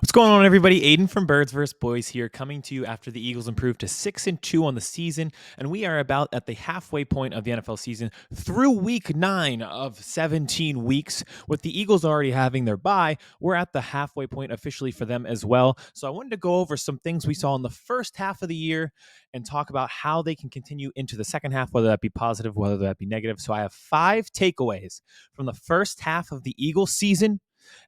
What's going on, everybody? Aiden from Birds vs. Boys here, coming to you after the Eagles improved to 6-2 on the season, and we are about at the halfway point of the NFL season through week 9 of 17 weeks. With the Eagles already having their bye, we're at the halfway point officially for them as well. So I wanted to go over some things we saw in the first half of the year and talk about how they can continue into the second half, whether that be positive, whether that be negative. So I have 5 takeaways from the first half of the Eagles season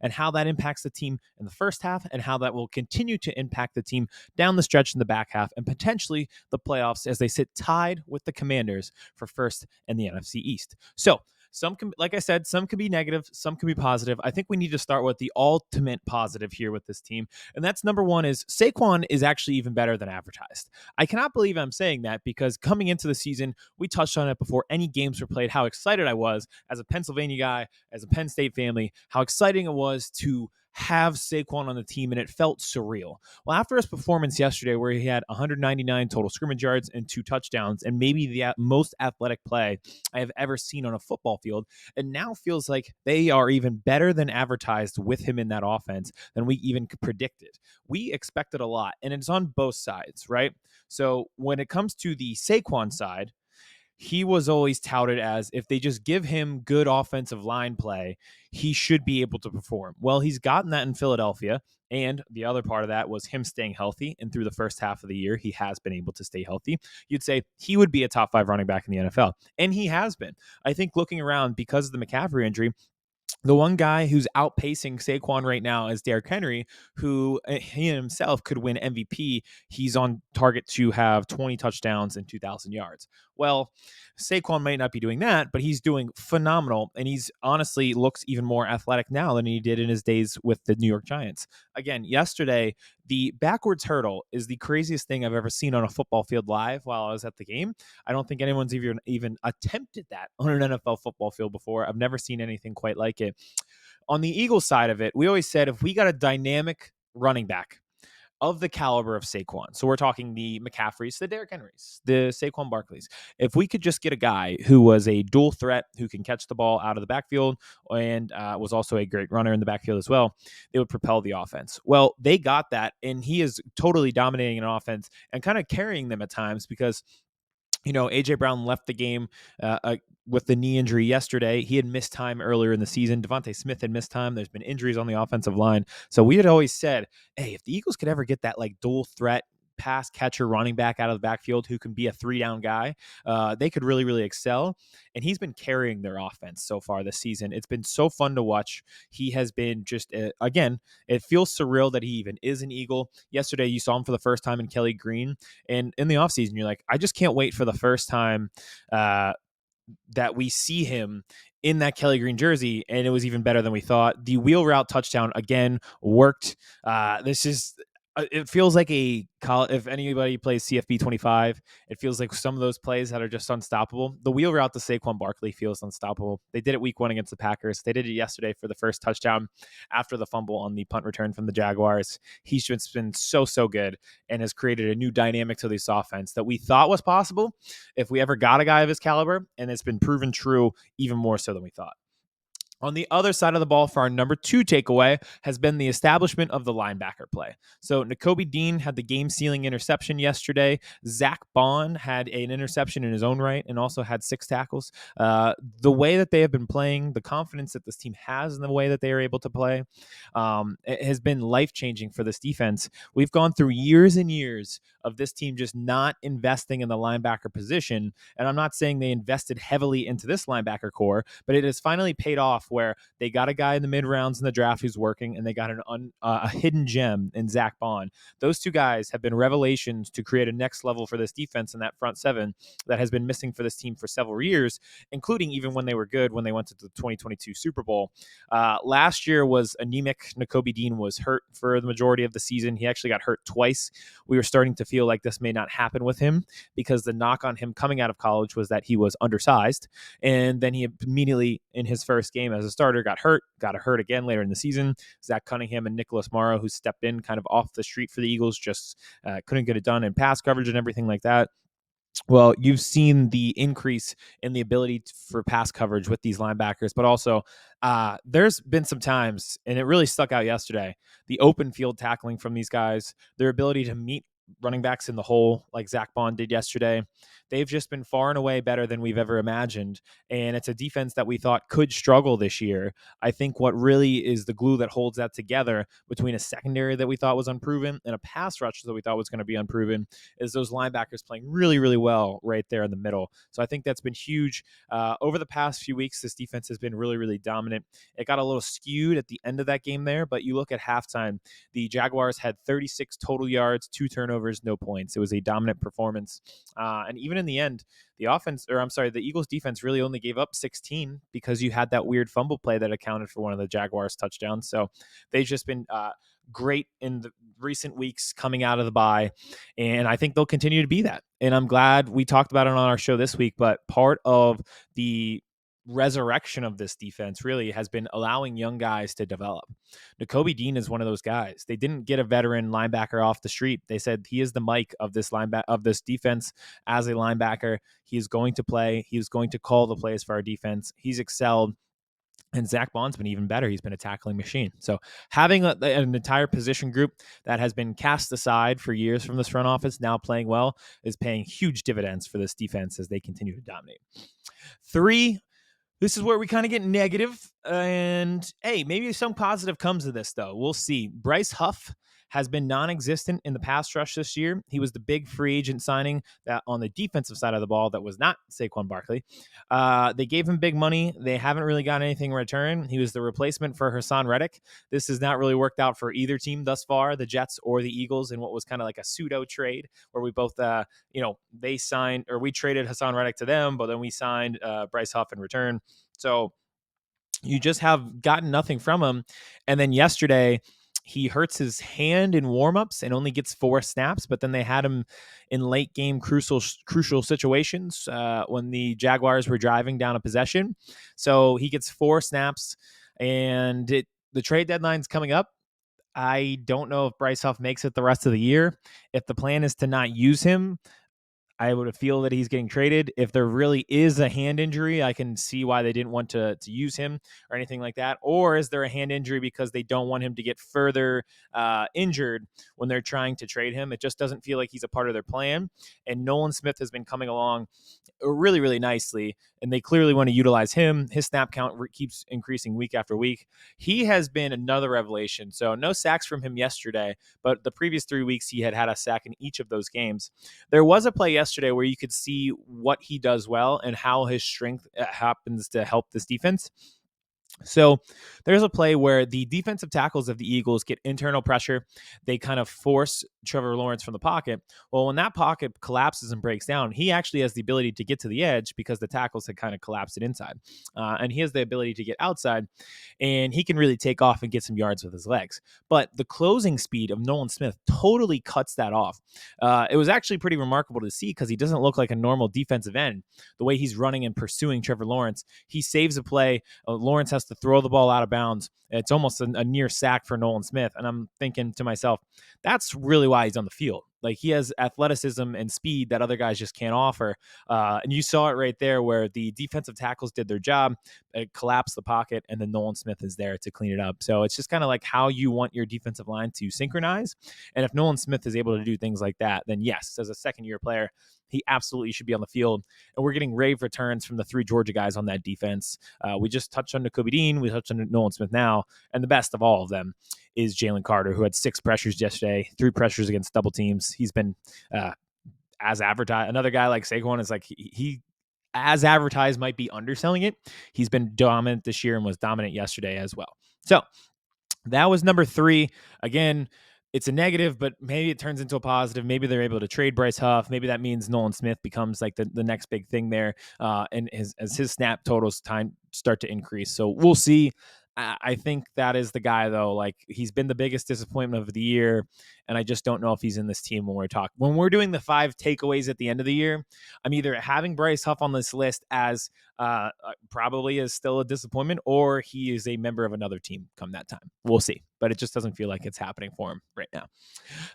and how that impacts the team in the first half and how that will continue to impact the team down the stretch in the back half and potentially the playoffs as they sit tied with the Commanders for first in the NFC East. So, some can, like I said, some can be negative, some can be positive. I think we need to start with the ultimate positive here with this team, and that's number one is Saquon is actually even better than advertised. I cannot believe I'm saying that because coming into the season, we touched on it before any games were played, how excited I was as a Pennsylvania guy, as a Penn State family, how exciting it was to have Saquon on the team, and it felt surreal. Well, after his performance yesterday, where he had 199 total scrimmage yards and 2 touchdowns, and maybe the most athletic play I have ever seen on a football field, it now feels like they are even better than advertised with him in that offense than we even predicted. We expected a lot, and it's on both sides, right? So when it comes to the Saquon side, he was always touted as if they just give him good offensive line play, he should be able to perform. Well, he's gotten that in Philadelphia. And the other part of that was him staying healthy. And through the first half of the year, he has been able to stay healthy. You'd say he would be a top 5 running back in the NFL. And he has been. I think looking around because of the McCaffrey injury, the one guy who's outpacing Saquon right now is Derrick Henry, who he himself could win MVP. He's on target to have 20 touchdowns and 2,000 yards. Well, Saquon might not be doing that, but he's doing phenomenal, and he's honestly looks even more athletic now than he did in his days with the New York Giants. Again, yesterday, the backwards hurdle is the craziest thing I've ever seen on a football field live while I was at the game. I don't think anyone's even attempted that on an NFL football field before. I've never seen anything quite like it. On the Eagles side of it, we always said if we got a dynamic running back of the caliber of Saquon. So we're talking the McCaffreys, the Derrick Henrys, the Saquon Barkleys. If we could just get a guy who was a dual threat, who can catch the ball out of the backfield and was also a great runner in the backfield as well, they would propel the offense. Well, they got that, and he is totally dominating an offense and kind of carrying them at times because AJ Brown left the game with the knee injury yesterday. He had missed time earlier in the season. Devontae Smith had missed time. There's been injuries on the offensive line. So we had always said, hey, if the Eagles could ever get that like dual threat pass catcher running back out of the backfield who can be a 3-down guy, they could really, really excel. And he's been carrying their offense so far this season. It's been so fun to watch. He has been just, again, it feels surreal that he even is an Eagle. Yesterday, you saw him for the first time in Kelly Green. And in the offseason, you're like, I just can't wait for the first time that we see him in that Kelly Green jersey, and it was even better than we thought. The wheel route touchdown again worked. This is it feels like if anybody plays CFB 25, it feels like some of those plays that are just unstoppable. The wheel route to Saquon Barkley feels unstoppable. They did it week 1 against the Packers. They did it yesterday for the first touchdown after the fumble on the punt return from the Jaguars. He's just been so good and has created a new dynamic to this offense that we thought was possible if we ever got a guy of his caliber, and it's been proven true even more so than we thought. On the other side of the ball, for our number 2 takeaway, has been the establishment of the linebacker play. So Nakobe Dean had the game-sealing interception yesterday. Zach Bond had an interception in his own right and also had 6 tackles. The way that they have been playing, the confidence that this team has in the way that they are able to play, it has been life-changing for this defense. We've gone through years and years of this team just not investing in the linebacker position, and I'm not saying they invested heavily into this linebacker core, but it has finally paid off where they got a guy in the mid rounds in the draft who's working, and they got a hidden gem in Zach Bond. Those 2 guys have been revelations to create a next level for this defense in that front 7 that has been missing for this team for several years, including even when they were good when they went to the 2022 Super Bowl. Last year was anemic. Nakobe Dean was hurt for the majority of the season. He actually got hurt twice. We were starting to feel like this may not happen with him because the knock on him coming out of college was that he was undersized, and then he immediately in his first game as a starter got hurt again later in the season. Zach Cunningham and Nicholas Morrow, who stepped in kind of off the street for the Eagles, just couldn't get it done in pass coverage and everything like that. Well, you've seen the increase in the ability for pass coverage with these linebackers, but also there's been some times, and it really stuck out yesterday, the open field tackling from these guys, their ability to meet running backs in the hole like Zach Bond did yesterday. They've just been far and away better than we've ever imagined. And it's a defense that we thought could struggle this year. I think what really is the glue that holds that together between a secondary that we thought was unproven and a pass rush that we thought was going to be unproven is those linebackers playing really, really well right there in the middle. So I think that's been huge. Over the past few weeks, this defense has been really, really dominant. It got a little skewed at the end of that game there, but you look at halftime, the Jaguars had 36 total yards, 2 turnovers, no points. It was a dominant performance. And even in the end, the Eagles defense really only gave up 16 because you had that weird fumble play that accounted for one of the Jaguars touchdowns. So they've just been great in the recent weeks coming out of the bye. And I think they'll continue to be that. And I'm glad we talked about it on our show this week, but part of the resurrection of this defense really has been allowing young guys to develop. Nakobe Dean is one of those guys. They didn't get a veteran linebacker off the street. They said he is the Mike of this defense as a linebacker. He is going to play. He is going to call the plays for our defense. He's excelled. And Zach Bond's been even better. He's been a tackling machine. So having an entire position group that has been cast aside for years from this front office now playing well is paying huge dividends for this defense as they continue to dominate. 3, this is where we kind of get negative, and hey, maybe some positive comes of this, though. We'll see. Bryce Huff has been non-existent in the pass rush this year. He was the big free agent signing that on the defensive side of the ball that was not Saquon Barkley. They gave him big money. They haven't really got anything in return. He was the replacement for Hassan Reddick. This has not really worked out for either team thus far, the Jets or the Eagles, in what was kind of like a pseudo trade where we both, they signed, or we traded Hassan Reddick to them, but then we signed Bryce Huff in return. So you just have gotten nothing from him. And then yesterday, he hurts his hand in warmups and only gets 4 snaps, but then they had him in late game crucial situations when the Jaguars were driving down a possession. So he gets 4 snaps, and the trade deadline's coming up. I don't know if Bryce Huff makes it the rest of the year. If the plan is to not use him, I would feel that he's getting traded. If there really is a hand injury, I can see why they didn't want to use him or anything like that. Or is there a hand injury because they don't want him to get further injured when they're trying to trade him? It just doesn't feel like he's a part of their plan. And Nolan Smith has been coming along really, really nicely, and they clearly want to utilize him. His snap count keeps increasing week after week. He has been another revelation. So no sacks from him yesterday, but the previous 3 weeks he had a sack in each of those games. There was a play yesterday where you could see what he does well and how his strength happens to help this defense. So there's a play where the defensive tackles of the Eagles get internal pressure. They kind of force Trevor Lawrence from the pocket. Well, when that pocket collapses and breaks down, he actually has the ability to get to the edge because the tackles had kind of collapsed it inside. And he has the ability to get outside, and he can really take off and get some yards with his legs. But the closing speed of Nolan Smith totally cuts that off. It was actually pretty remarkable to see because he doesn't look like a normal defensive end. The way he's running and pursuing Trevor Lawrence, he saves a play. Lawrence has to throw the ball out of bounds. It's almost a near sack for Nolan Smith. And I'm thinking to myself, that's really why he's on the field. Like, he has athleticism and speed that other guys just can't offer. And you saw it right there where the defensive tackles did their job. It collapsed the pocket, and then Nolan Smith is there to clean it up. So it's just kind of like how you want your defensive line to synchronize. And if Nolan Smith is able to do things like that, then yes, as a second-year player, he absolutely should be on the field. And we're getting rave returns from the 3 Georgia guys on that defense. We just touched on Nakobe Dean. We touched on Nolan Smith now. And the best of all of them is Jalen Carter, who had 6 pressures yesterday, 3 pressures against double teams. He's been as advertised. Another guy like Saquon is like, he as advertised might be underselling it. He's been dominant this year and was dominant yesterday as well. So that was number 3. Again, it's a negative, but maybe it turns into a positive. Maybe they're able to trade Bryce Huff. Maybe that means Nolan Smith becomes like the next big thing there. And as his snap totals start to increase. So we'll see. I think that is the guy, though. Like, he's been the biggest disappointment of the year, and I just don't know if he's in this team when we're doing the 5 takeaways at the end of the year. I'm either having Bryce Huff on this list as probably is still a disappointment, or he is a member of another team come that time. We'll see, but it just doesn't feel like it's happening for him right now.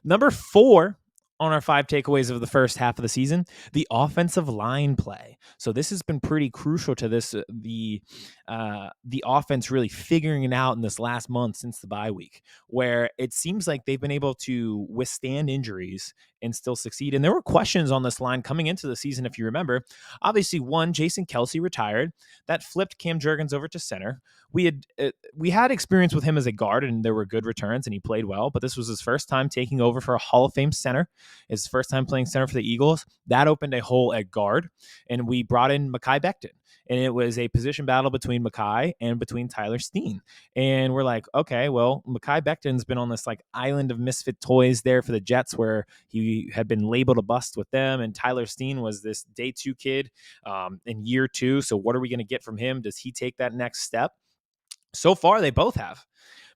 Number 4 on our 5 takeaways of the first half of the season, the offensive line play. So this has been pretty crucial to this the offense really figuring it out in this last month since the bye week, where it seems like they've been able to withstand injuries and still succeed. And there were questions on this line coming into the season, if you remember. Obviously, one, Jason Kelce retired. That flipped Cam Jurgens over to center. We had experience with him as a guard, and there were good returns, and he played well. But this was his first time taking over for a Hall of Fame center. His first time playing center for the Eagles. That opened a hole at guard, and we brought in Mekhi Becton. And it was a position battle between Mekhi and between Tyler Steen. And we're like, okay, well, Mekhi Becton's been on this like island of misfit toys there for the Jets, where he had been labeled a bust with them. And Tyler Steen was this day 2 kid in year 2. So what are we going to get from him? Does he take that next step? So far, they both have.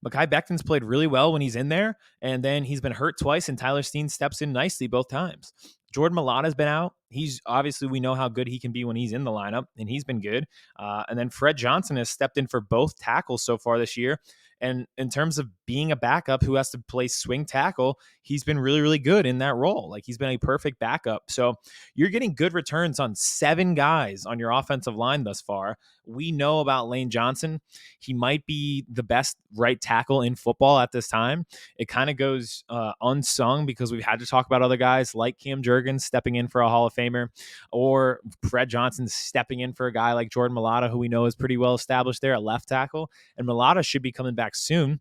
Mekhi Becton's played really well when he's in there, and then he's been hurt twice, and Tyler Steen steps in nicely both times. Jordan Mailata's been out. He's obviously, we know how good he can be when he's in the lineup, and he's been good. And then Fred Johnson has stepped in for both tackles so far this year. And in terms of being a backup who has to play swing tackle, he's been really, really good in that role. Like, he's been a perfect backup. So you're getting good returns on 7 guys on your offensive line thus far. We know about Lane Johnson. He might be the best right tackle in football at this time. It kind of goes unsung because we've had to talk about other guys like Cam Jurgens stepping in for a Hall of Famer, or Fred Johnson stepping in for a guy like Jordan Mailata, who we know is pretty well established there at left tackle. And Mailata should be coming back soon.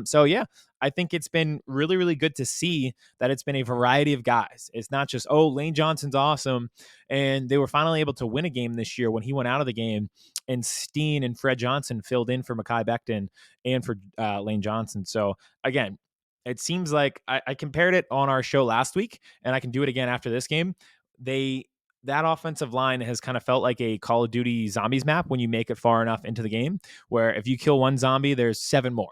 So yeah, I think it's been really, really good to see that it's been a variety of guys. It's not just, oh, Lane Johnson's awesome. And they were finally able to win a game this year when he went out of the game, and Steen and Fred Johnson filled in for Mekhi Becton and for Lane Johnson. So again, it seems like I compared it on our show last week, and I can do it again after this game. That offensive line has kind of felt like a Call of Duty zombies map when you make it far enough into the game, where if you kill one zombie, there's 7 more.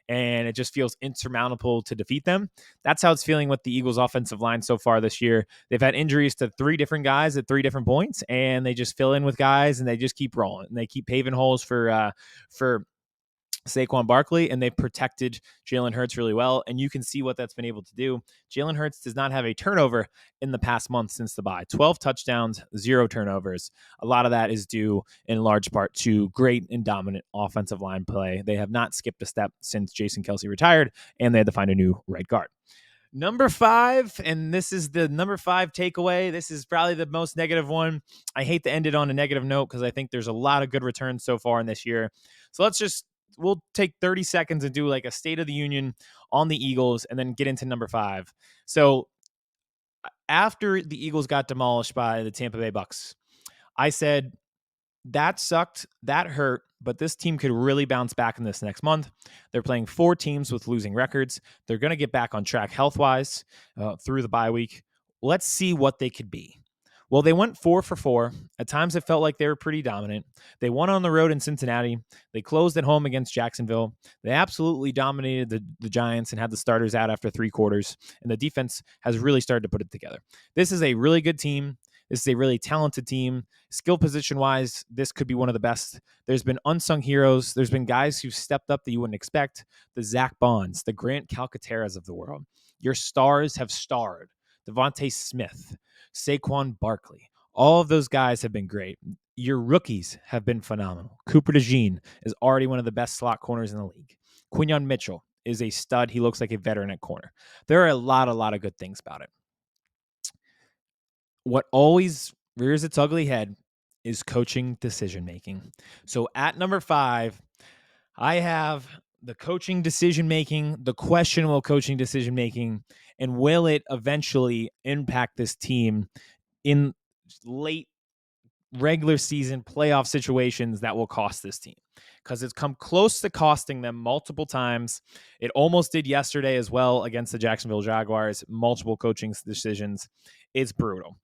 And it just feels insurmountable to defeat them. That's how it's feeling with the Eagles offensive line so far this year. They've had injuries to 3 different guys at 3 different points, and they just fill in with guys, and they just keep rolling. And they keep paving holes for Saquon Barkley, and they've protected Jalen Hurts really well. And you can see what that's been able to do. Jalen Hurts does not have a turnover in the past month since the bye. 12 touchdowns, 0 turnovers. A lot of that is due in large part to great and dominant offensive line play. They have not skipped a step since Jason Kelce retired, and they had to find a new right guard. Number 5, and this is the number 5 takeaway. This is probably the most negative one. I hate to end it on a negative note because I think there's a lot of good returns so far in this year. So we'll take 30 seconds and do like a State of the Union on the Eagles and then get into number 5. So after the Eagles got demolished by the Tampa Bay Bucks, I said, that sucked, that hurt, but this team could really bounce back in this next month. They're playing 4 teams with losing records. They're going to get back on track health-wise through the bye week. Let's see what they could be. Well, they went 4 for 4. At times, it felt like they were pretty dominant. They won on the road in Cincinnati. They closed at home against Jacksonville. They absolutely dominated the Giants and had the starters out after 3 quarters. And the defense has really started to put it together. This is a really good team. This is a really talented team. Skill position-wise, this could be one of the best. There's been unsung heroes. There's been guys who've stepped up that you wouldn't expect. The Zach Bonds, the Grant Calcaterras of the world. Your stars have starred. Devontae Smith, Saquon Barkley. All of those guys have been great. Your rookies have been phenomenal. Cooper DeJean is already one of the best slot corners in the league. Quinyon Mitchell is a stud. He looks like a veteran at corner. There are a lot of good things about it. What always rears its ugly head is coaching decision-making. So at number 5, I have the coaching decision-making, the questionable coaching decision-making, and will it eventually impact this team in late regular season playoff situations that will cost this team? Because it's come close to costing them multiple times. It almost did yesterday as well against the Jacksonville Jaguars. Multiple coaching decisions. It's brutal.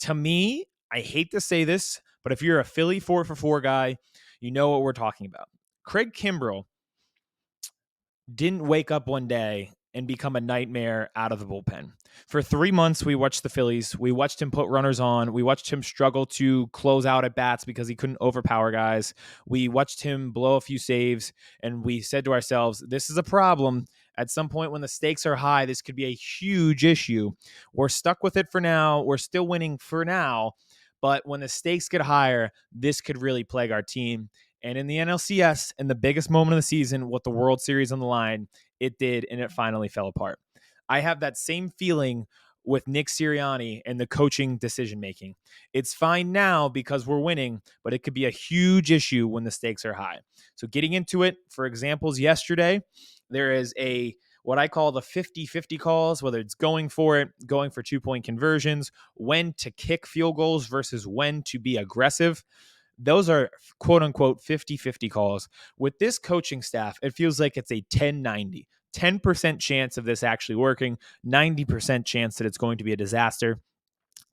To me, I hate to say this, but if you're a Philly 4 for 4 guy, you know what we're talking about. Craig Kimbrell didn't wake up one day and become a nightmare out of the bullpen. For 3 months, we watched the Phillies. We watched him put runners on. We watched him struggle to close out at bats because he couldn't overpower guys. We watched him blow a few saves, and we said to ourselves, this is a problem. At some point when the stakes are high, this could be a huge issue. We're stuck with it for now. We're still winning for now. But when the stakes get higher, this could really plague our team. And in the NLCS, in the biggest moment of the season, with the World Series on the line, it did, and it finally fell apart. I have that same feeling with Nick Sirianni and the coaching decision making. It's fine now because we're winning, but it could be a huge issue when the stakes are high. So getting into it, for examples, yesterday, there is a what I call the 50-50 calls, whether it's going for it, going for 2-point conversions, when to kick field goals versus when to be aggressive. Those are quote unquote 50-50 calls. With this coaching staff, it feels like it's a 10-90. 10% chance of this actually working, 90% chance that it's going to be a disaster.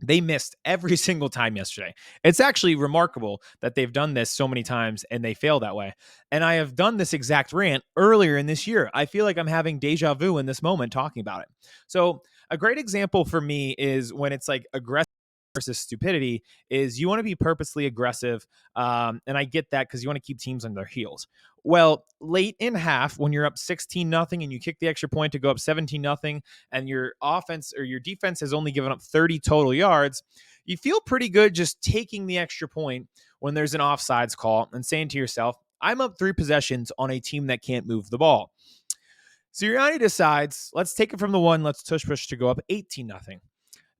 They missed every single time yesterday. It's actually remarkable that they've done this so many times and they fail that way. And I have done this exact rant earlier in this year. I feel like I'm having deja vu in this moment talking about it. So a great example for me is when it's like aggressive versus stupidity is you want to be purposely aggressive. And I get that because you want to keep teams on their heels. Well, late in half, when you're up 16-0 and you kick the extra point to go up 17-0, and your offense or your defense has only given up 30 total yards, you feel pretty good just taking the extra point when there's an offsides call and saying to yourself, I'm up 3 possessions on a team that can't move the ball. Sirianni decides, let's take it from the 1, let's push to go up 18-0.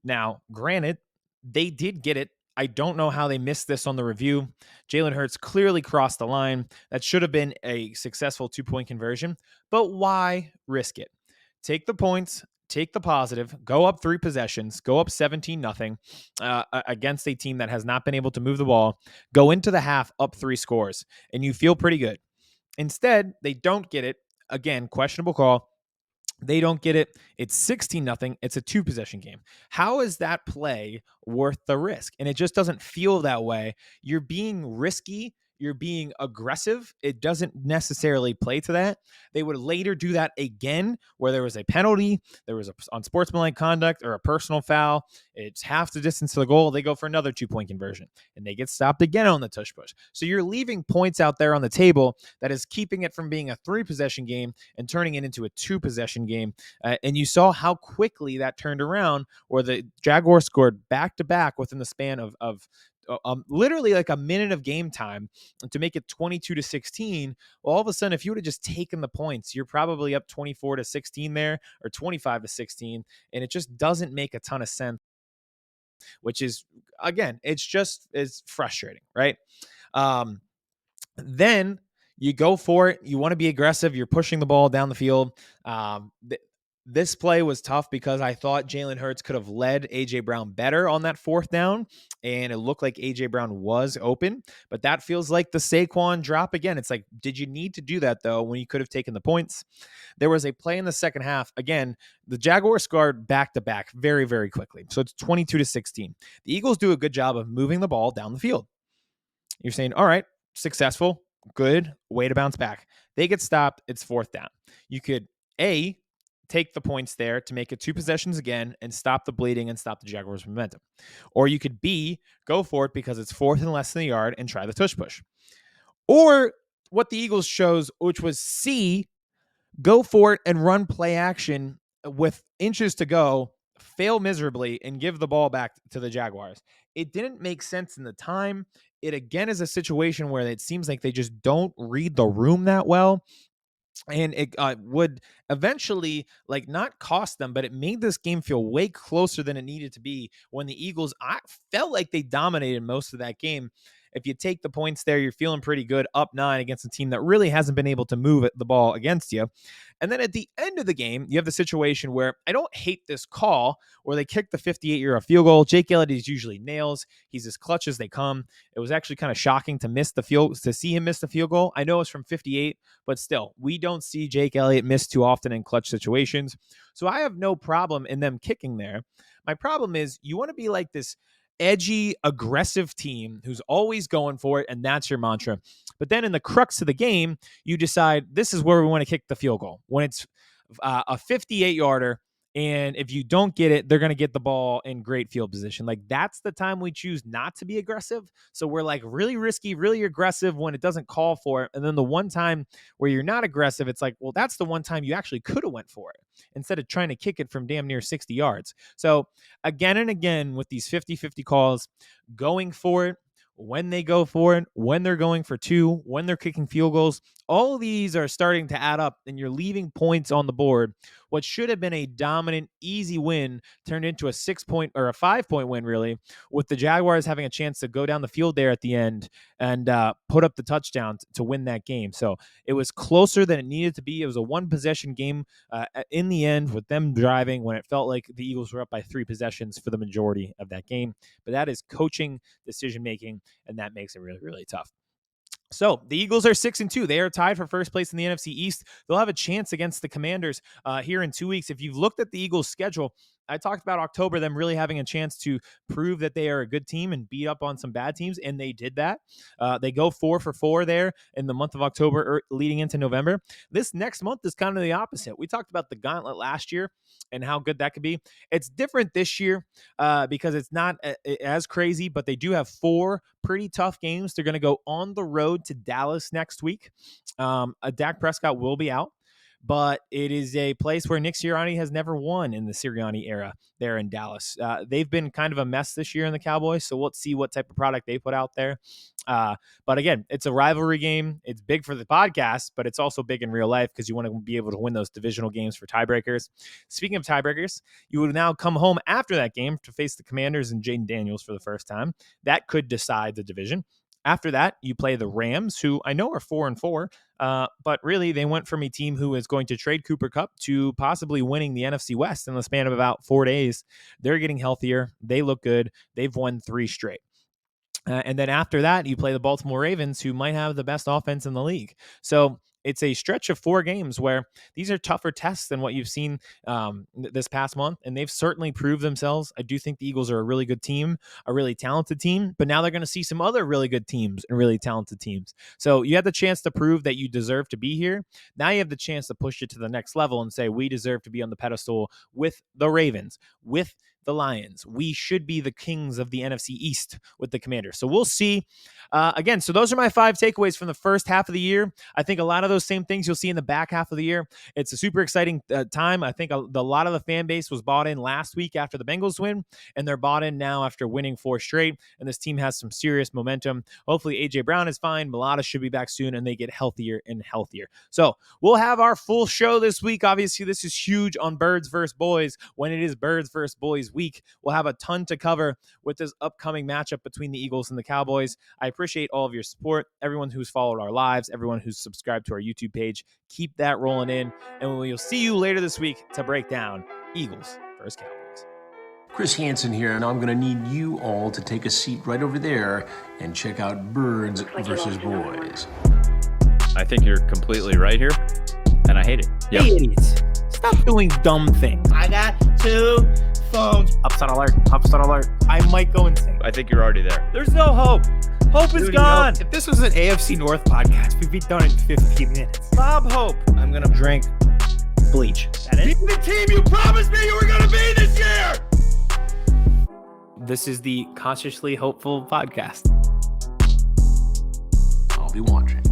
Now, granted, they did get it. I don't know how they missed this on the review. Jalen Hurts clearly crossed the line. That should have been a successful 2-point conversion, but why risk it? Take the points, take the positive, go up 3 possessions, go up 17-0 against a team that has not been able to move the ball, go into the half up 3 scores, and you feel pretty good. Instead, they don't get it. Again, questionable call. They don't get it. It's 16-0. It's a 2-possession game. How is that play worth the risk? And it just doesn't feel that way. You're being risky. You're being aggressive. It doesn't necessarily play to that. They would later do that again where there was a penalty, there was a unsportsmanlike conduct or a personal foul. It's half the distance to the goal. They go for another 2-point conversion and they get stopped again on the tush push. So you're leaving points out there on the table that is keeping it from being a 3-possession game and turning it into a 2-possession game. And you saw how quickly that turned around where the Jaguars scored back to back within the span of literally like a minute of game time to make it 22-16. Well, all of a sudden, if you would have just taken the points, you're probably up 24-16 there or 25-16. And it just doesn't make a ton of sense, which is, again, it's frustrating, right? Then you go for it. You want to be aggressive. You're pushing the ball down the field. This play was tough because I thought Jalen Hurts could have led A.J. Brown better on that 4th down, and it looked like A.J. Brown was open. But that feels like the Saquon drop again. It's like, did you need to do that, though, when you could have taken the points? There was a play in the second half. Again, the Jaguars scored back-to-back very, very quickly. So it's 22-16. The Eagles do a good job of moving the ball down the field. You're saying, all right, successful, good, way to bounce back. They get stopped. It's 4th down. You could, A, take the points there to make it 2 possessions again and stop the bleeding and stop the Jaguars' momentum. Or you could B, go for it because it's 4th and less than the yard and try the tush push. Or what the Eagles chose, which was C, go for it and run play action with inches to go, fail miserably, and give the ball back to the Jaguars. It didn't make sense in the time. It again is a situation where it seems like they just don't read the room that well. And it would eventually like not cost them, but it made this game feel way closer than it needed to be when the Eagles, I felt like they dominated most of that game. If you take the points there, you're feeling pretty good, up 9 against a team that really hasn't been able to move the ball against you. And then at the end of the game, you have the situation where I don't hate this call where they kick the 58-yard field goal. Jake Elliott usually nails. He's as clutch as they come. It was actually kind of shocking to see him miss the field goal. I know it's from 58, but still, we don't see Jake Elliott miss too often in clutch situations. So I have no problem in them kicking there. My problem is you want to be like this edgy, aggressive team who's always going for it, and that's your mantra. But then in the crux of the game, you decide this is where we want to kick the field goal. When it's a 58-yarder And if you don't get it, they're going to get the ball in great field position. Like, that's the time we choose not to be aggressive. So we're like really risky, really aggressive when it doesn't call for it. And then the one time where you're not aggressive, it's like, well, that's the one time you actually could have went for it instead of trying to kick it from damn near 60 yards. So again and again with these 50-50 calls, going for it, when they go for it, when they're going for two, when they're kicking field goals, all of these are starting to add up, and you're leaving points on the board. What should have been a dominant, easy win turned into a 6-point or a 5-point win, really, with the Jaguars having a chance to go down the field there at the end and put up the touchdown to win that game. So it was closer than it needed to be. It was a one-possession game in the end with them driving when it felt like the Eagles were up by 3 possessions for the majority of that game. But that is coaching, decision-making, and that makes it really, really tough. So the Eagles are 6-2. They are tied for first place in the NFC East. They'll have a chance against the Commanders here in 2 weeks. If you've looked at the Eagles' schedule, I talked about October, them really having a chance to prove that they are a good team and beat up on some bad teams, and they did that. They go 4 for 4 there in the month of October leading into November. This next month is kind of the opposite. We talked about the gauntlet last year and how good that could be. It's different this year because it's not as crazy, but they do have 4 pretty tough games. They're going to go on the road to Dallas next week. Dak Prescott will be out, but it is a place where Nick Sirianni has never won in the Sirianni era there in Dallas. They've been kind of a mess this year in the Cowboys, so we'll see what type of product they put out there. But again, it's a rivalry game. It's big for the podcast, but it's also big in real life because you want to be able to win those divisional games for tiebreakers. Speaking of tiebreakers, you would now come home after that game to face the Commanders and Jaden Daniels for the first time. That could decide the division. After that, you play the Rams, who I know are 4-4, but really they went from a team who is going to trade Cooper Kupp to possibly winning the NFC West in the span of about 4 days. They're getting healthier. They look good. They've won 3 straight. And then after that, you play the Baltimore Ravens, who might have the best offense in the league. So it's a stretch of 4 games where these are tougher tests than what you've seen this past month, and they've certainly proved themselves. I do think the Eagles are a really good team, a really talented team, but now they're going to see some other really good teams and really talented teams. So you had the chance to prove that you deserve to be here. Now you have the chance to push it to the next level and say, we deserve to be on the pedestal with the Ravens, with the Lions. We should be the kings of the NFC East with the Commanders. So we'll see. Again, so those are my 5 takeaways from the first half of the year. I think a lot of those same things you'll see in the back half of the year. It's a super exciting time. I think a lot of the fan base was bought in last week after the Bengals win, and they're bought in now after winning 4 straight, and this team has some serious momentum. Hopefully A.J. Brown is fine. Mulata should be back soon, and they get healthier and healthier. So we'll have our full show this week. Obviously, this is huge on Birds versus Boys. When it is Birds versus Boys week, we'll have a ton to cover with this upcoming matchup between the Eagles and the Cowboys. I appreciate all of your support, everyone who's followed our lives, everyone who's subscribed to our YouTube page. Keep that rolling in, and we'll see you later this week to break down Eagles versus Cowboys. Chris Hansen here, and I'm going to need you all to take a seat right over there and check out Birds versus Boys. I think you're completely right here, and I hate it. Yep. Hey, idiots. Stop doing dumb things. I got 2 phones. Upset alert. Upset alert. I might go insane. I think you're already there. There's no hope. Hope is gone. If this was an AFC North podcast, we'd be done in 15 minutes. Bob Hope. I'm going to drink bleach. That it? Be the team you promised me you were going to be this year! This is the Cautiously Hopeful podcast. I'll be watching.